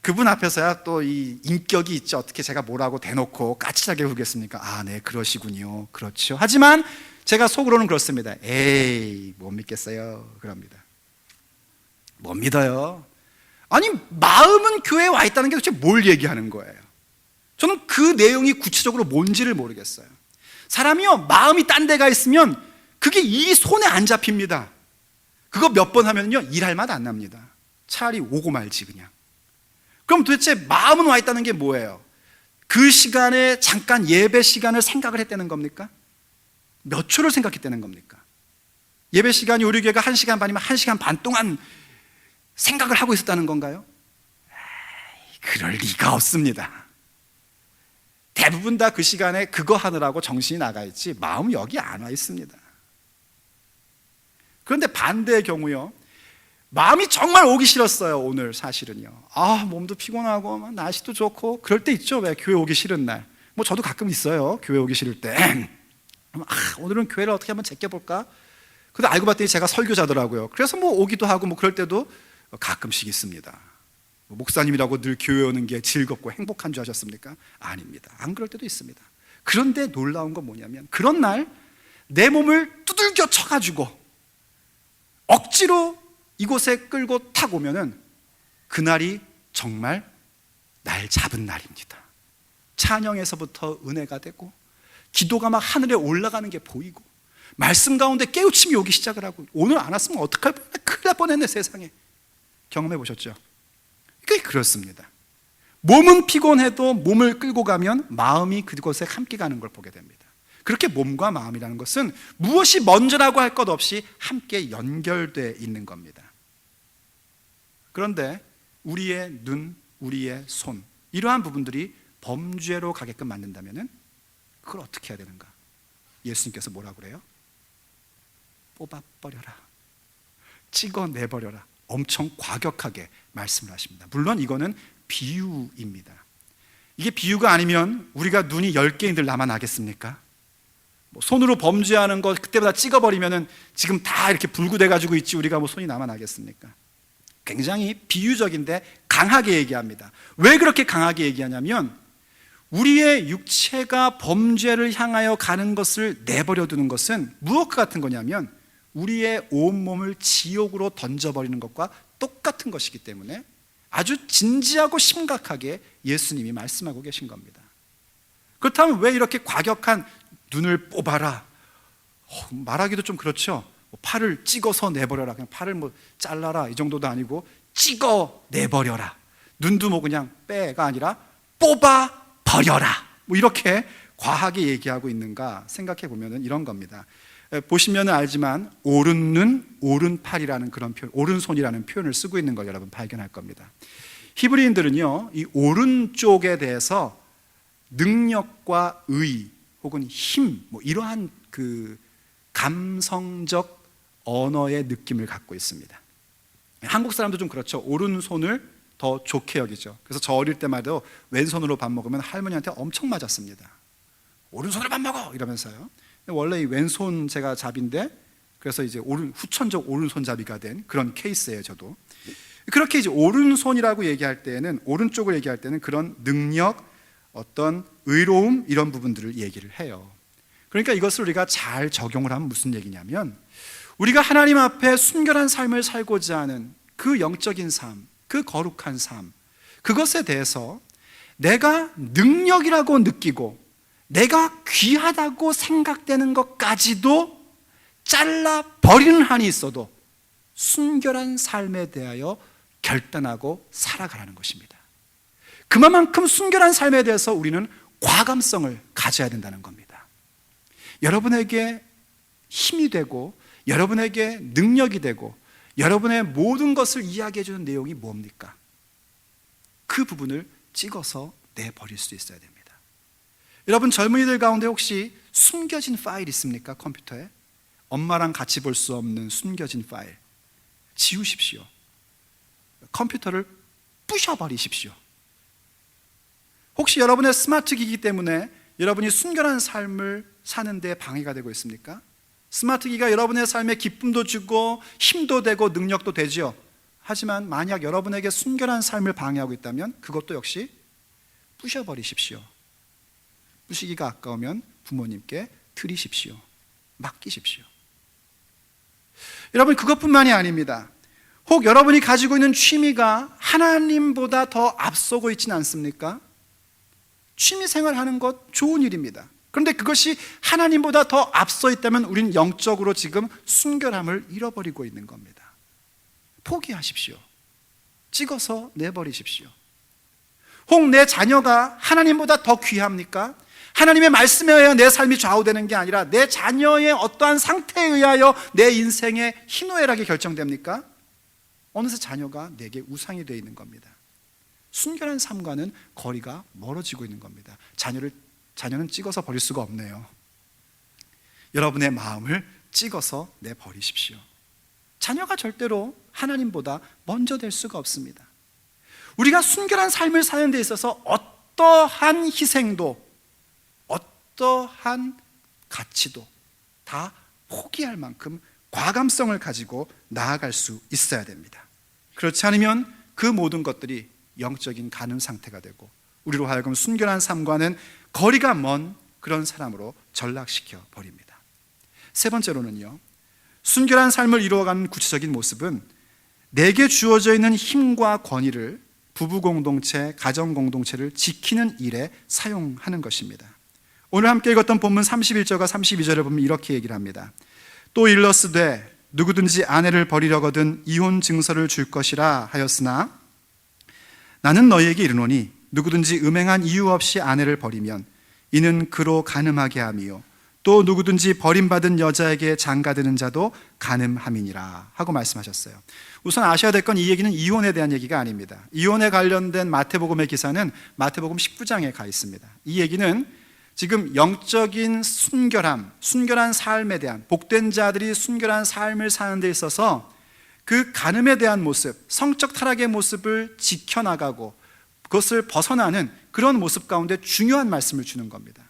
그분 앞에서야 또 이 인격이 있죠. 어떻게 제가 뭐라고 대놓고 까칠하게 굴겠습니까? 아, 네, 그러시군요. 그렇죠. 하지만 제가 속으로는 그렇습니다. 에이, 못 믿겠어요. 그럽니다. 못 믿어요. 아니, 마음은 교회에 와 있다는 게 도대체 뭘 얘기하는 거예요? 저는 그 내용이 구체적으로 뭔지를 모르겠어요. 사람이요, 마음이 딴 데가 있으면 그게 이 손에 안 잡힙니다. 그거 몇 번 하면요, 일할 맛 안 납니다. 차라리 오고 말지 그냥. 그럼 도대체 마음은 와 있다는 게 뭐예요? 그 시간에 잠깐 예배 시간을 생각을 했다는 겁니까? 몇 초를 생각했다는 겁니까? 예배 시간이 우리 교회가 1시간 반이면 1시간 반 동안 생각을 하고 있었다는 건가요? 에이, 그럴 리가 없습니다. 대부분 다 그 시간에 그거 하느라고 정신이 나가 있지 마음이 여기 안 와 있습니다. 그런데 반대의 경우요, 마음이 정말 오기 싫었어요. 오늘 사실은요, 몸도 피곤하고 날씨도 좋고 그럴 때 있죠. 왜 교회 오기 싫은 날, 뭐 저도 가끔 있어요. 교회 오기 싫을 때 오늘은 교회를 어떻게 한번 제껴볼까? 근데 알고 봤더니 제가 설교자더라고요. 그래서 뭐 오기도 하고 뭐 그럴 때도 가끔씩 있습니다. 목사님이라고 늘 교회 오는 게 즐겁고 행복한 줄 아셨습니까? 아닙니다. 안 그럴 때도 있습니다. 그런데 놀라운 건 뭐냐면, 그런 날 내 몸을 두들겨 쳐가지고 억지로 이곳에 끌고 탁 오면은 그날이 정말 날 잡은 날입니다. 찬양에서부터 은혜가 되고 기도가 막 하늘에 올라가는 게 보이고 말씀 가운데 깨우침이 오기 시작을 하고, 오늘 안 왔으면 어떡할 뻔했네, 큰일 날 뻔했네 세상에. 경험해 보셨죠? 그게 그렇습니다. 몸은 피곤해도 몸을 끌고 가면 마음이 그곳에 함께 가는 걸 보게 됩니다. 그렇게 몸과 마음이라는 것은 무엇이 먼저라고 할 것 없이 함께 연결되어 있는 겁니다. 그런데 우리의 눈, 우리의 손, 이러한 부분들이 범죄로 가게끔 만든다면 그걸 어떻게 해야 되는가? 예수님께서 뭐라고 그래요? 뽑아버려라, 찍어내버려라, 엄청 과격하게 말씀을 하십니다. 물론 이거는 비유입니다. 이게 비유가 아니면 우리가 눈이 10개인들 남아나겠습니까? 뭐 손으로 범죄하는 거 그때보다 찍어버리면 지금 다 이렇게 불구돼가지고 있지 우리가 뭐 손이 남아나겠습니까? 굉장히 비유적인데 강하게 얘기합니다. 왜 그렇게 강하게 얘기하냐면, 우리의 육체가 범죄를 향하여 가는 것을 내버려 두는 것은 무엇과 같은 거냐면 우리의 온몸을 지옥으로 던져버리는 것과 똑같은 것이기 때문에 아주 진지하고 심각하게 예수님이 말씀하고 계신 겁니다. 그렇다면 왜 이렇게 과격한 눈을 뽑아라, 말하기도 좀 그렇죠. 팔을 찍어서 내버려라, 그냥 팔을 뭐 잘라라 이 정도도 아니고 찍어 내버려라, 눈도 뭐 그냥 빼가 아니라 뽑아 버려라, 뭐 이렇게 과하게 얘기하고 있는가 생각해 보면 이런 겁니다. 보시면 알지만 오른 눈, 오른 팔이라는 그런 표현, 오른손이라는 표현을 쓰고 있는 걸 여러분 발견할 겁니다. 히브리인들은요, 이 오른쪽에 대해서 능력과 의 혹은 힘, 뭐 이러한 그 감성적 언어의 느낌을 갖고 있습니다. 한국 사람도 좀 그렇죠. 오른손을 더 좋게 여기죠. 그래서 저 어릴 때마다 왼손으로 밥 먹으면 할머니한테 엄청 맞았습니다. 오른손으로 밥 먹어 이러면서요. 원래 이 왼손 제가 잡인데, 그래서 이제 후천적 오른손잡이가 된 그런 케이스예요. 저도 그렇게 이제 오른손이라고 얘기할 때는, 오른쪽을 얘기할 때는 그런 능력, 어떤 의로움, 이런 부분들을 얘기를 해요. 그러니까 이것을 우리가 잘 적용을 하면 무슨 얘기냐면, 우리가 하나님 앞에 순결한 삶을 살고자 하는 그 영적인 삶, 그 거룩한 삶, 그것에 대해서 내가 능력이라고 느끼고 내가 귀하다고 생각되는 것까지도 잘라버리는 한이 있어도 순결한 삶에 대하여 결단하고 살아가라는 것입니다. 그만큼 순결한 삶에 대해서 우리는 과감성을 가져야 된다는 겁니다. 여러분에게 힘이 되고 여러분에게 능력이 되고 여러분의 모든 것을 이야기해 주는 내용이 뭡니까? 그 부분을 찍어서 내버릴 수 있어야 됩니다. 여러분, 젊은이들 가운데 혹시 숨겨진 파일 있습니까? 컴퓨터에 엄마랑 같이 볼 수 없는 숨겨진 파일 지우십시오. 컴퓨터를 부셔버리십시오. 혹시 여러분의 스마트 기기 때문에 여러분이 순결한 삶을 사는 데 방해가 되고 있습니까? 스마트기가 여러분의 삶에 기쁨도 주고 힘도 되고 능력도 되지요. 하지만 만약 여러분에게 순결한 삶을 방해하고 있다면 그것도 역시 부셔버리십시오. 부시기가 아까우면 부모님께 드리십시오. 맡기십시오. 여러분, 그것뿐만이 아닙니다. 혹 여러분이 가지고 있는 취미가 하나님보다 더 앞서고 있지는 않습니까? 취미 생활하는 것 좋은 일입니다. 그런데 그것이 하나님보다 더 앞서 있다면 우리는 영적으로 지금 순결함을 잃어버리고 있는 겁니다. 포기하십시오. 찍어서 내버리십시오. 혹 내 자녀가 하나님보다 더 귀합니까? 하나님의 말씀에 의하여 내 삶이 좌우되는 게 아니라 내 자녀의 어떠한 상태에 의하여 내 인생의 희노애락이 결정됩니까? 어느새 자녀가 내게 우상이 되어 있는 겁니다. 순결한 삶과는 거리가 멀어지고 있는 겁니다. 자녀는 찍어서 버릴 수가 없네요. 여러분의 마음을 찍어서 내버리십시오. 자녀가 절대로 하나님보다 먼저 될 수가 없습니다. 우리가 순결한 삶을 사는 데 있어서 어떠한 희생도, 어떠한 가치도 다 포기할 만큼 과감성을 가지고 나아갈 수 있어야 됩니다. 그렇지 않으면 그 모든 것들이 영적인 가늠 상태가 되고 우리로 하여금 순결한 삶과는 거리가 먼 그런 사람으로 전락시켜 버립니다. 세 번째로는요, 순결한 삶을 이루어가는 구체적인 모습은 내게 주어져 있는 힘과 권위를 부부 공동체, 가정 공동체를 지키는 일에 사용하는 것입니다. 오늘 함께 읽었던 본문 31절과 32절을 보면 이렇게 얘기를 합니다. 또 일러스되 누구든지 아내를 버리려거든 이혼 증서를 줄 것이라 하였으나 나는 너희에게 이르노니 누구든지 음행한 이유 없이 아내를 버리면 이는 그로 간음하게 함이요 또 누구든지 버림받은 여자에게 장가드는 자도 간음함이니라 하고 말씀하셨어요. 우선 아셔야 될 건 이 얘기는 이혼에 대한 얘기가 아닙니다. 이혼에 관련된 마태복음의 기사는 마태복음 19장에 가 있습니다. 이 얘기는 지금 영적인 순결함, 순결한 삶에 대한, 복된 자들이 순결한 삶을 사는 데 있어서 그 간음에 대한 모습, 성적 타락의 모습을 지켜나가고 그것을 벗어나는 그런 모습 가운데 중요한 말씀을 주는 겁니다.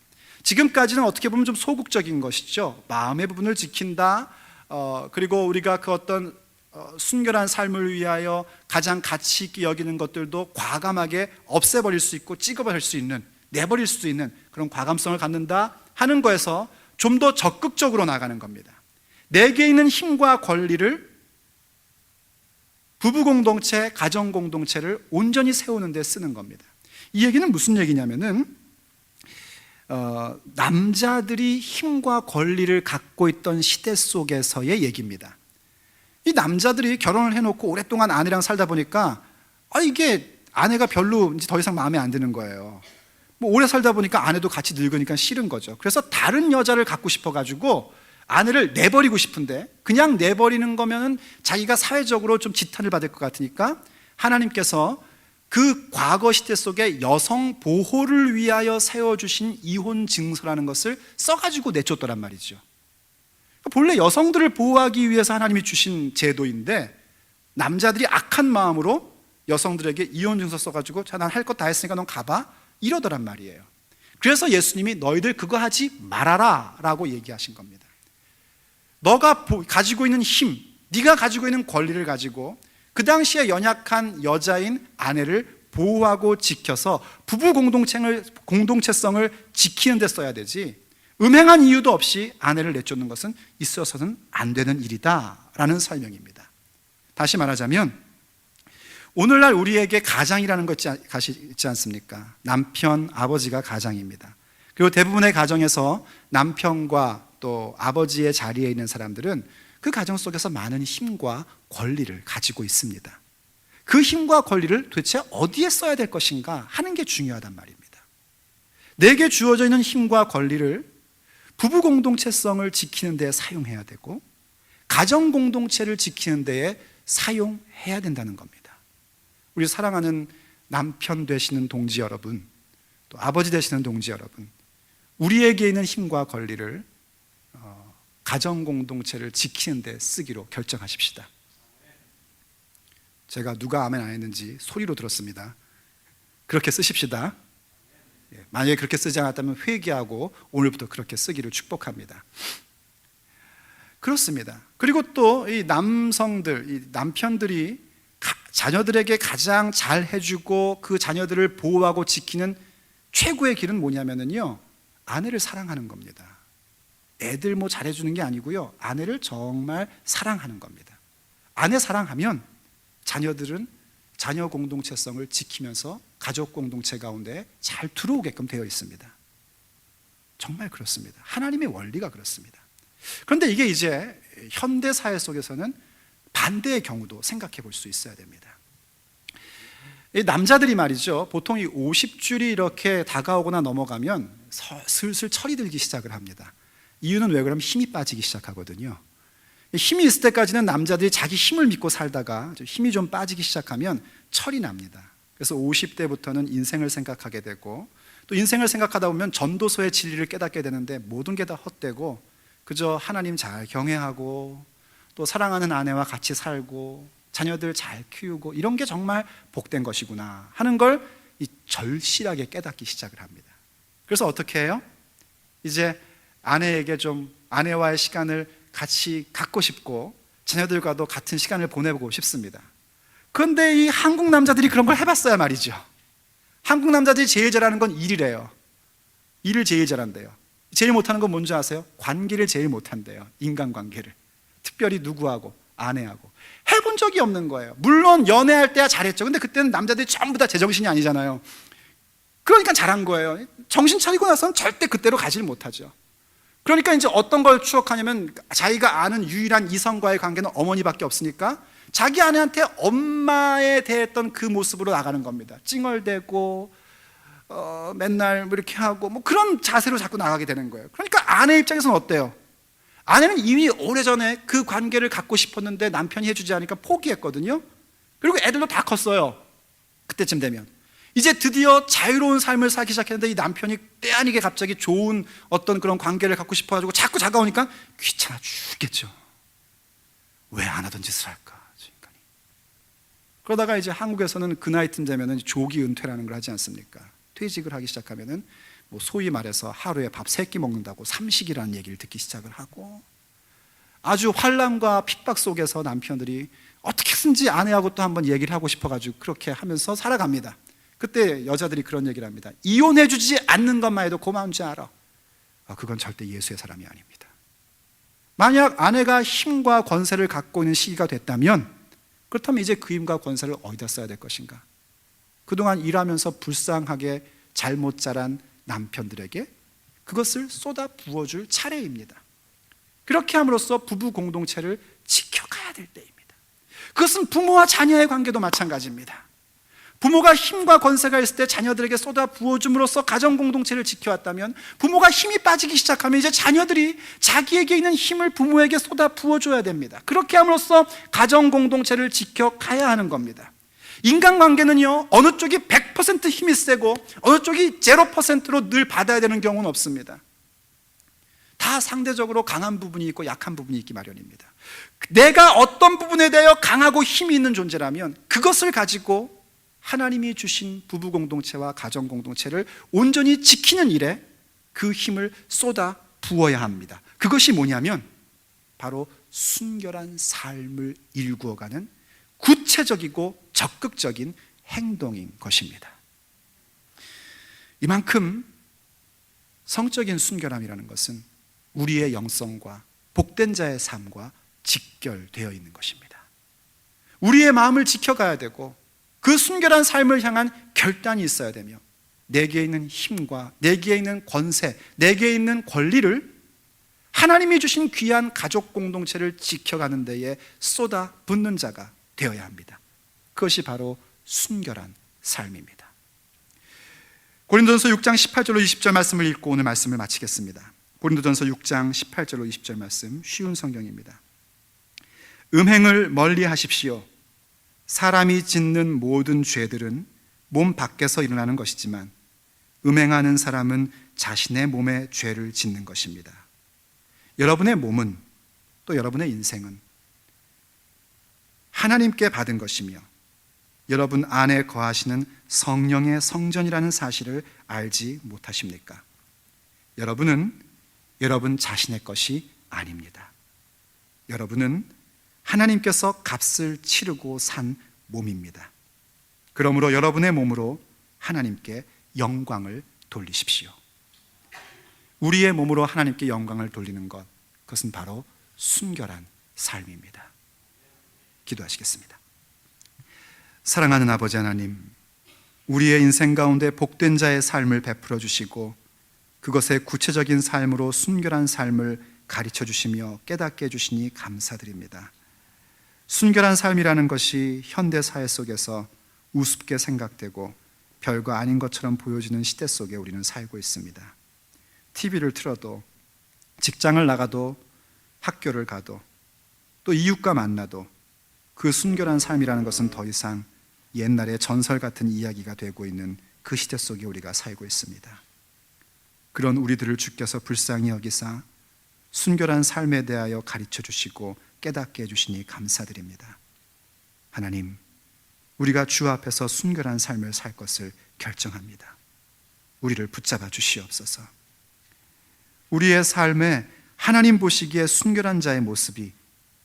지금까지는 어떻게 보면 좀 소극적인 것이죠. 마음의 부분을 지킨다, 그리고 우리가 그 어떤 순결한 삶을 위하여 가장 가치 있게 여기는 것들도 과감하게 없애버릴 수 있고 찍어버릴 수 있는, 내버릴 수 있는 그런 과감성을 갖는다 하는 거에서 좀 더 적극적으로 나가는 겁니다. 내게 있는 힘과 권리를 부부 공동체, 가정 공동체를 온전히 세우는 데 쓰는 겁니다. 이 얘기는 무슨 얘기냐면은 남자들이 힘과 권리를 갖고 있던 시대 속에서의 얘기입니다. 이 남자들이 결혼을 해놓고 오랫동안 아내랑 살다 보니까 이게 아내가 별로 이제 더 이상 마음에 안 드는 거예요. 뭐 오래 살다 보니까 아내도 같이 늙으니까 싫은 거죠. 그래서 다른 여자를 갖고 싶어가지고 아내를 내버리고 싶은데 그냥 내버리는 거면은 자기가 사회적으로 좀 지탄을 받을 것 같으니까 하나님께서 그 과거 시대 속에 여성 보호를 위하여 세워주신 이혼 증서라는 것을 써가지고 내쫓더란 말이죠. 본래 여성들을 보호하기 위해서 하나님이 주신 제도인데 남자들이 악한 마음으로 여성들에게 이혼 증서 써가지고 자, 난 할 것 다 했으니까 넌 가봐 이러더란 말이에요. 그래서 예수님이 너희들 그거 하지 말아라 라고 얘기하신 겁니다. 너가 가지고 있는 힘, 네가 가지고 있는 권리를 가지고 그 당시에 연약한 여자인 아내를 보호하고 지켜서 부부 공동체성을 지키는 데 써야 되지, 음행한 이유도 없이 아내를 내쫓는 것은 있어서는 안 되는 일이다 라는 설명입니다. 다시 말하자면 오늘날 우리에게 가장이라는 것이 있지 않습니까? 남편, 아버지가 가장입니다. 그리고 대부분의 가정에서 남편과 또 아버지의 자리에 있는 사람들은 그 가정 속에서 많은 힘과 권리를 가지고 있습니다. 그 힘과 권리를 도대체 어디에 써야 될 것인가 하는 게 중요하단 말입니다. 내게 주어져 있는 힘과 권리를 부부 공동체성을 지키는 데 사용해야 되고 가정 공동체를 지키는 데에 사용해야 된다는 겁니다. 우리 사랑하는 남편 되시는 동지 여러분, 또 아버지 되시는 동지 여러분, 우리에게 있는 힘과 권리를 가정 공동체를 지키는 데 쓰기로 결정하십시다. 제가 누가 아멘 안 했는지 소리로 들었습니다. 그렇게 쓰십시다. 만약에 그렇게 쓰지 않았다면 회개하고 오늘부터 그렇게 쓰기를 축복합니다. 그렇습니다. 그리고 또 이 남성들, 이 남편들이 자녀들에게 가장 잘 해주고 그 자녀들을 보호하고 지키는 최고의 길은 뭐냐면요, 아내를 사랑하는 겁니다. 애들 뭐 잘해주는 게 아니고요, 아내를 정말 사랑하는 겁니다. 아내 사랑하면 자녀들은 자녀 공동체성을 지키면서 가족 공동체 가운데 잘 들어오게끔 되어 있습니다. 정말 그렇습니다. 하나님의 원리가 그렇습니다. 그런데 이게 이제 현대 사회 속에서는 반대의 경우도 생각해 볼 수 있어야 됩니다. 이 남자들이 말이죠, 보통 이 50줄이 이렇게 다가오거나 넘어가면 슬슬 철이 들기 시작을 합니다. 이유는 왜 그러면 힘이 빠지기 시작하거든요. 힘이 있을 때까지는 남자들이 자기 힘을 믿고 살다가 힘이 좀 빠지기 시작하면 철이 납니다. 그래서 50대부터는 인생을 생각하게 되고, 또 인생을 생각하다 보면 전도서의 진리를 깨닫게 되는데 모든 게 다 헛되고 그저 하나님 잘 경외하고 또 사랑하는 아내와 같이 살고 자녀들 잘 키우고 이런 게 정말 복된 것이구나 하는 걸 이 절실하게 깨닫기 시작을 합니다. 그래서 어떻게 해요? 이제 아내에게 좀 아내와의 시간을 같이 갖고 싶고 자녀들과도 같은 시간을 보내고 싶습니다. 그런데 이 한국 남자들이 그런 걸 해봤어야 말이죠. 한국 남자들이 제일 잘하는 건 일이래요. 일을 제일 잘한대요. 제일 못하는 건 뭔지 아세요? 관계를 제일 못한대요. 인간관계를. 특별히 누구하고? 아내하고. 해본 적이 없는 거예요. 물론 연애할 때야 잘했죠. 근데 그때는 남자들이 전부 다 제정신이 아니잖아요. 그러니까 잘한 거예요. 정신 차리고 나서는 절대 그때로 가지를 못하죠. 그러니까 이제 어떤 걸 추억하냐면 자기가 아는 유일한 이성과의 관계는 어머니밖에 없으니까 자기 아내한테 엄마에 대했던 그 모습으로 나가는 겁니다. 찡얼대고 맨날 뭐 이렇게 하고 뭐 그런 자세로 자꾸 나가게 되는 거예요. 그러니까 아내 입장에서는 어때요? 아내는 이미 오래전에 그 관계를 갖고 싶었는데 남편이 해주지 않으니까 포기했거든요. 그리고 애들도 다 컸어요. 그때쯤 되면 이제 드디어 자유로운 삶을 살기 시작했는데 이 남편이 때 아니게 갑자기 좋은 어떤 그런 관계를 갖고 싶어가지고 자꾸 다가오니까 귀찮아 죽겠죠. 왜 안 하던 짓을 할까? 인간이. 그러다가 이제 한국에서는 그 나이쯤 되면은 조기 은퇴라는 걸 하지 않습니까? 퇴직을 하기 시작하면은 뭐 소위 말해서 하루에 밥 3끼 먹는다고 삼식이라는 얘기를 듣기 시작을 하고 아주 환난과 핍박 속에서 남편들이 어떻게든지 아내하고 또 한번 얘기를 하고 싶어가지고 그렇게 하면서 살아갑니다. 그때 여자들이 그런 얘기를 합니다. 이혼해주지 않는 것만 해도 고마운 줄 알아. 그건 절대 예수의 사람이 아닙니다. 만약 아내가 힘과 권세를 갖고 있는 시기가 됐다면 그렇다면 이제 그 힘과 권세를 어디다 써야 될 것인가? 그동안 일하면서 불쌍하게 잘못 자란 남편들에게 그것을 쏟아 부어줄 차례입니다. 그렇게 함으로써 부부 공동체를 지켜가야 될 때입니다. 그것은 부모와 자녀의 관계도 마찬가지입니다. 부모가 힘과 권세가 있을 때 자녀들에게 쏟아 부어줌으로써 가정 공동체를 지켜왔다면 부모가 힘이 빠지기 시작하면 이제 자녀들이 자기에게 있는 힘을 부모에게 쏟아 부어줘야 됩니다. 그렇게 함으로써 가정 공동체를 지켜가야 하는 겁니다. 인간관계는요, 어느 쪽이 100% 힘이 세고 어느 쪽이 0%로 늘 받아야 되는 경우는 없습니다. 다 상대적으로 강한 부분이 있고 약한 부분이 있기 마련입니다. 내가 어떤 부분에 대하여 강하고 힘이 있는 존재라면 그것을 가지고 하나님이 주신 부부 공동체와 가정 공동체를 온전히 지키는 일에 그 힘을 쏟아 부어야 합니다. 그것이 뭐냐면 바로 순결한 삶을 일구어가는 구체적이고 적극적인 행동인 것입니다. 이만큼 성적인 순결함이라는 것은 우리의 영성과 복된 자의 삶과 직결되어 있는 것입니다. 우리의 마음을 지켜가야 되고 그 순결한 삶을 향한 결단이 있어야 되며 내게 있는 힘과 내게 있는 권세, 내게 있는 권리를 하나님이 주신 귀한 가족 공동체를 지켜가는 데에 쏟아 붓는 자가 되어야 합니다. 그것이 바로 순결한 삶입니다. 고린도전서 6장 18절로 20절 말씀을 읽고 오늘 말씀을 마치겠습니다. 고린도전서 6장 18절로 20절 말씀, 쉬운 성경입니다. 음행을 멀리 하십시오. 사람이 짓는 모든 죄들은 몸 밖에서 일어나는 것이지만 음행하는 사람은 자신의 몸에 죄를 짓는 것입니다. 여러분의 몸은 또 여러분의 인생은 하나님께 받은 것이며 여러분 안에 거하시는 성령의 성전이라는 사실을 알지 못하십니까? 여러분은 여러분 자신의 것이 아닙니다. 여러분은 하나님께서 값을 치르고 산 몸입니다. 그러므로 여러분의 몸으로 하나님께 영광을 돌리십시오. 우리의 몸으로 하나님께 영광을 돌리는 것, 그것은 바로 순결한 삶입니다. 기도하시겠습니다. 사랑하는 아버지 하나님, 우리의 인생 가운데 복된 자의 삶을 베풀어 주시고 그것의 구체적인 삶으로 순결한 삶을 가르쳐 주시며 깨닫게 해주시니 감사드립니다. 순결한 삶이라는 것이 현대 사회 속에서 우습게 생각되고 별거 아닌 것처럼 보여지는 시대 속에 우리는 살고 있습니다. TV를 틀어도, 직장을 나가도, 학교를 가도, 또 이웃과 만나도 그 순결한 삶이라는 것은 더 이상 옛날의 전설 같은 이야기가 되고 있는 그 시대 속에 우리가 살고 있습니다. 그런 우리들을 주께서 불쌍히 여기사 순결한 삶에 대하여 가르쳐 주시고 깨닫게 해주시니 감사드립니다. 하나님, 우리가 주 앞에서 순결한 삶을 살 것을 결정합니다. 우리를 붙잡아 주시옵소서. 우리의 삶에 하나님 보시기에 순결한 자의 모습이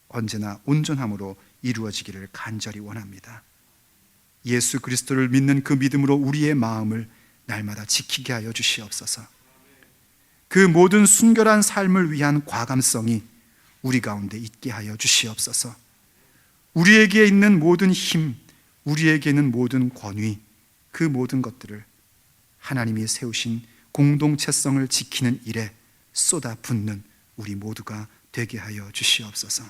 언제나 온전함으로 이루어지기를 간절히 원합니다. 예수 그리스도를 믿는 그 믿음으로 우리의 마음을 날마다 지키게 하여 주시옵소서. 그 모든 순결한 삶을 위한 과감성이 우리 가운데 있게 하여 주시옵소서. 우리에게 있는 모든 힘, 우리에게 있는 모든 권위, 그 모든 것들을 하나님이 세우신 공동체성을 지키는 일에 쏟아붓는 우리 모두가 되게 하여 주시옵소서.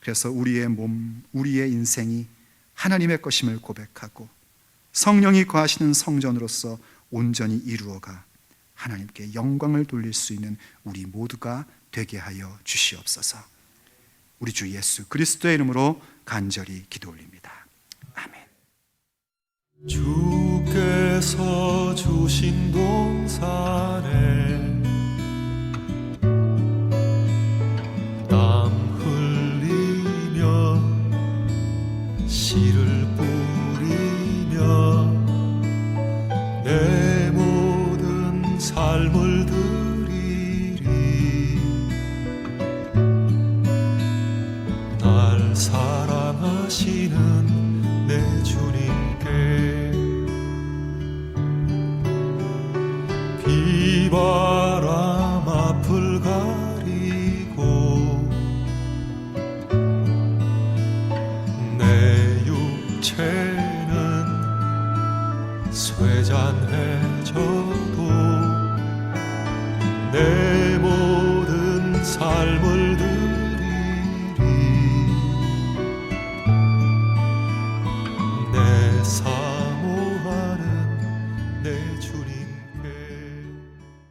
그래서 우리의 몸, 우리의 인생이 하나님의 것임을 고백하고 성령이 거하시는 성전으로서 온전히 이루어가 하나님께 영광을 돌릴 수 있는 우리 모두가 되게 하여 주시옵소서. 우리 주 예수 그리스도의 이름으로 간절히 기도 올립니다. 아멘. 주께서 주신 동산에 땀 흘리며 씨를 뿌리며 내 모든 삶을 드리리. 날 사랑하시는 내 주님께 비바람 앞을 가리고 내 육체는 쇠잔해 져